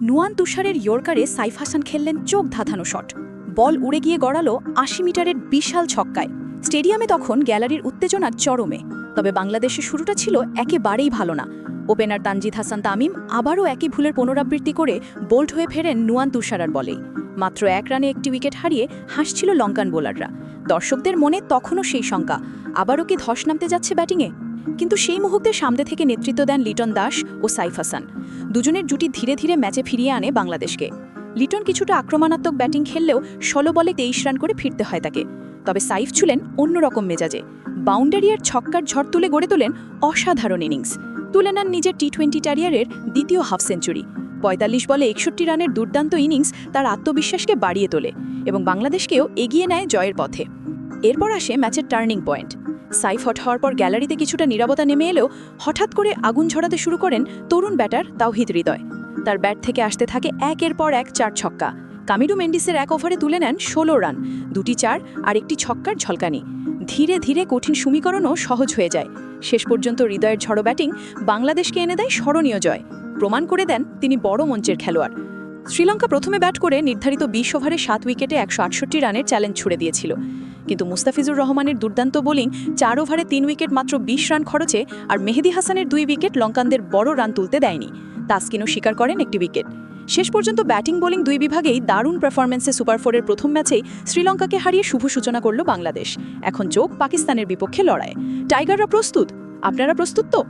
নুয়ান তুষারের ইয়র্কারে সাইফ হাসান খেললেন চোখ ধাঁধানো শট। বল উড়ে গিয়ে গড়ালো ৮০ মিটারের বিশাল ছক্কায়। স্টেডিয়ামে তখন গ্যালারির উত্তেজনার চরমে। তবে বাংলাদেশের শুরুটা ছিল একেবারেই ভালো না। ওপেনার তানজিদ হাসান তামিম আবারও একই ভুলের পুনরাবৃত্তি করে বোল্ড হয়ে ফেরেন নুয়ান তুষারার বলেই। মাত্র ১ রানে একটি উইকেট হারিয়ে হাসছিল লঙ্কান বোলাররা। দর্শকদের মনে তখনও সেই শঙ্কা, আবারও কি ধস নামতে যাচ্ছে ব্যাটিংয়ে। কিন্তু সেই মুহূর্তে সামনে থেকে নেতৃত্ব দেন লিটন দাস ও সাইফ হাসান। দুজনের জুটি ধীরে ধীরে ম্যাচে ফিরিয়ে আনে বাংলাদেশকে। লিটন কিছুটা আক্রমণাত্মক ব্যাটিং খেললেও ১৬ বলে ২৩ রান করে ফিরতে হয় তাকে। তবে সাইফ ছিলেন অন্যরকম মেজাজে। বাউন্ডারি আর ছক্কার ঝড় তুলে গড়ে তোলেন অসাধারণ ইনিংস। তুলে নেন নিজের টি-20 ক্যারিয়ারের দ্বিতীয় হাফ সেঞ্চুরি। ৪৫ বলে ৬১ রানের দুর্দান্ত ইনিংস তার আত্মবিশ্বাসকে বাড়িয়ে তোলে এবং বাংলাদেশকেও এগিয়ে নেয় জয়ের পথে। এরপর আসে ম্যাচের টার্নিং পয়েন্ট। সাইফ হট হওয়ার পর গ্যালারিতে কিছুটা নীরবতা নেমে এলেও হঠাৎ করে আগুন ঝরাতে শুরু করেন তরুণ ব্যাটার তাওহিদ হৃদয়। তার ব্যাট থেকে আসতে থাকে একের পর এক ৪ ছক্কা। কামিরু মেন্ডিসের এক ওভারে তুলে নেন ১৬ রান, ২টি ৪ আর একটি ছক্কার ঝলকানি। ধীরে ধীরে কঠিন সমীকরণও সহজ হয়ে যায়। শেষ পর্যন্ত হৃদয়ের ঝড়ো ব্যাটিং বাংলাদেশকে এনে দেয় স্মরণীয় জয়। প্রমাণ করে দেন তিনি বড় মঞ্চের খেলোয়াড়। শ্রীলঙ্কা প্রথমে ব্যাট করে নির্ধারিত ২০ ওভারে ৭ উইকেটে ১৬৮ রানের চ্যালেঞ্জ ছুড়ে দিয়েছিল। কিন্তু মুস্তাফিজুর রহমানের দুর্দান্ত বোলিং ৪ ওভারে ৩ উইকেট মাত্র ২০ রান খরচে আর মেহেদী হাসানের ২ উইকেট লঙ্কানদের বড় রান তুলতে দেয়নি। তাসকিনও স্বীকার করেন একটি উইকেট। শেষ পর্যন্ত ব্যাটিং বোলিং দুই বিভাগেই দারুণ পারফরম্যান্সে সুপার ফোরের প্রথম ম্যাচেই শ্রীলঙ্কাকে হারিয়ে শুভ সূচনা করল বাংলাদেশ। এখন চোখ পাকিস্তানের বিপক্ষে লড়াই। টাইগাররা প্রস্তুত? আপনারা প্রস্তুত তো?